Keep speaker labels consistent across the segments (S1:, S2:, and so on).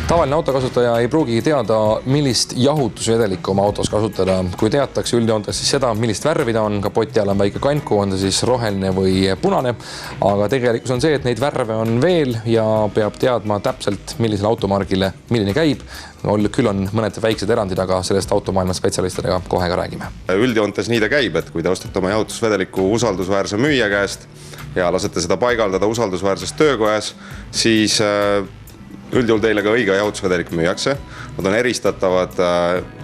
S1: Tavaline autokasutaja ei pruugi teada, millist jahutusvedelikku oma autos kasutada. Kui teatakse üldjoontes siis seda, millist värvi ta on, kapoti all on väike kanku, on ta siis roheline või punane. Aga tegelikult on see, et neid värve on veel ja peab teadma täpselt, millisele automargile milline käib. Küll on mõned väiksed erandid, aga sellest automaailma spetsialistidega kohe ka räägime.
S2: Üldjoontes nii ta käib, et kui te ostate oma jahutusvedeliku usaldusväärse müüja käest ja lasete seda paigaldada usaldusväärses töökojas, siis üldjuhul teile ka õige jahutusvedelik müüakse. Nad on eristatavad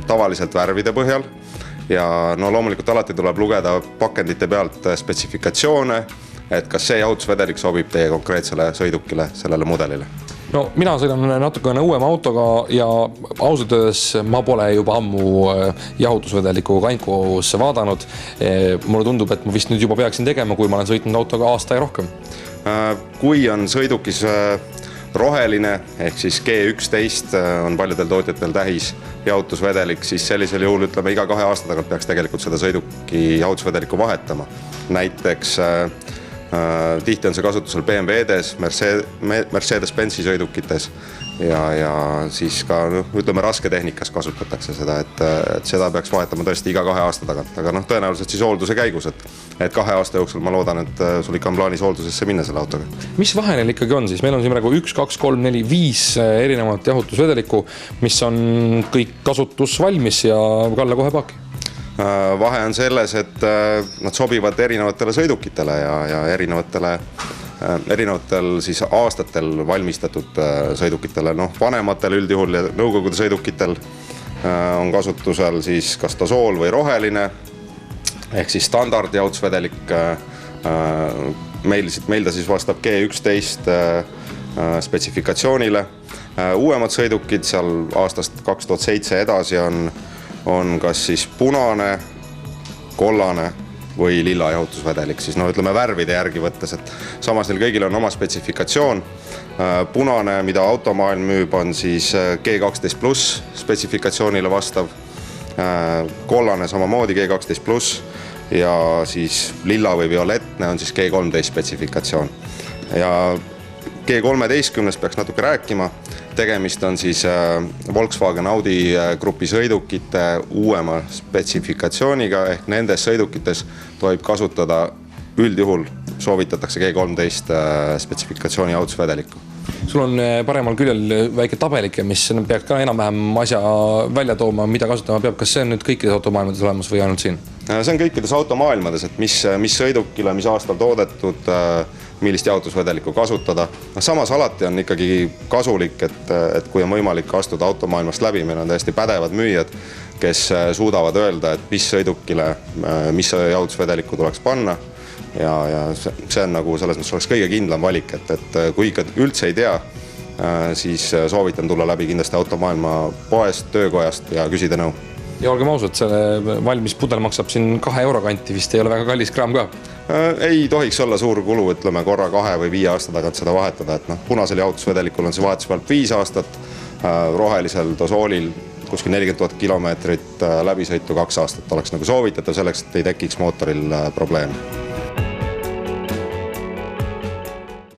S2: tavaliselt värvide põhjal ja loomulikult alati tuleb lugeda pakendite pealt spetsifikatsioone, et kas see jahutusvedelik sobib teie konkreetsele sõidukile, sellele mudelile.
S1: No, mina sõidan natukene uuema autoga ja ausalt öeldes ma pole juba ammu jahutusvedeliku kankusse vaadanud. Mulle tundub, et ma vist nüüd juba peaksin tegema, kui ma olen sõitnud autoga aasta ja rohkem.
S2: Kui on sõidukis roheline, ehk siis G11 on paljudel tootjatel tähis jahutusvedelik, siis sellisel juhul ütleme iga 2 aasta tagant peaks tegelikult seda sõiduki jahutusvedeliku vahetama. Näiteks tihti on see kasutusel BMW-des, Mercedes-Benzi sõidukites ja siis ka ütleme rasketehnikas kasutatakse seda, et seda peaks vahetama tõesti iga 2 aasta tagant, aga tõenäoliselt siis hoolduse käigus, et 2 aasta jooksul ma loodan, et sul ikka on plaanis hooldusesse minna selle autoga.
S1: Mis vahe neil ikkagi on siis? Meil on siin praegu 1, 2, 3, 4, 5 erinevat jahutusvedelikku, mis on kõik kasutusvalmis ja Kalle kohe paaki.
S2: Vahe on selles, et nad sobivad erinevatele sõidukitele ja erinevatel siis aastatel valmistatud sõidukitele. Vanematel üldjuhul ja nõukogude sõidukitel on kasutusel siis kas tasool või roheline, ehk siis standard jahutusvedelik. Meil ta siis vastab G11 spetsifikatsioonile. Uuemad sõidukid seal aastast 2007 edasi on kas siis punane, kollane või lilla jahutusvedelik, siis ütleme värvide järgi võttes, et samas neil kõigil on oma spetsifikatsioon. Punane, mida automaailm müüb, on siis G12 plus spetsifikatsioonile vastav, kollane samamoodi G12 plus ja siis lilla või violetne on siis G13 spetsifikatsioon. Ja G13 peaks natuke rääkima. Tegemist on siis Volkswagen Audi grupi sõidukite uuema spetsifikatsiooniga, ehk nendes sõidukites tohib kasutada üldjuhul, soovitatakse G13 spetsifikatsiooni jahutusvedelikku.
S1: Sul on paremal küljel väike tabelike, mis peaks ka enam-vähem asja välja tooma, mida kasutama peab. Kas see on nüüd kõikides automaailmades olemas või ainult siin?
S2: See on kõikides automaailmades, et mis sõidukile, mis aastal toodetud, millist jahutusvedelikku kasutada. Samas alati on ikkagi kasulik, et kui on võimalik astuda automaailmast läbi, meil on täiesti pädevad müüjad, kes suudavad öelda, et mis sõidukile, mis jahutusvedelikku tuleks panna. Ja see on nagu selles mõttes oleks kõige kindlam valik, et kui ikka üldse ei tea, siis soovitan tulla läbi kindlasti automaailma poest, töökojast ja küsida nõu.
S1: Ja olgem ausad, selle valmis pudel maksab siin 2 euro kanti, vist ei ole väga kallis kraam ka.
S2: Ei tohiks olla suur kulu, ütleme korra 2 või 5 aasta tagant seda vahetada, et punasel jahutusvedelikul on see vahetuspealt 5 aastat, rohelisel tasoolil kuskil 40 000 kilomeetrit läbisõitu 2 aastat oleks nagu soovitatav selleks, et ei tekiks mootoril probleemi.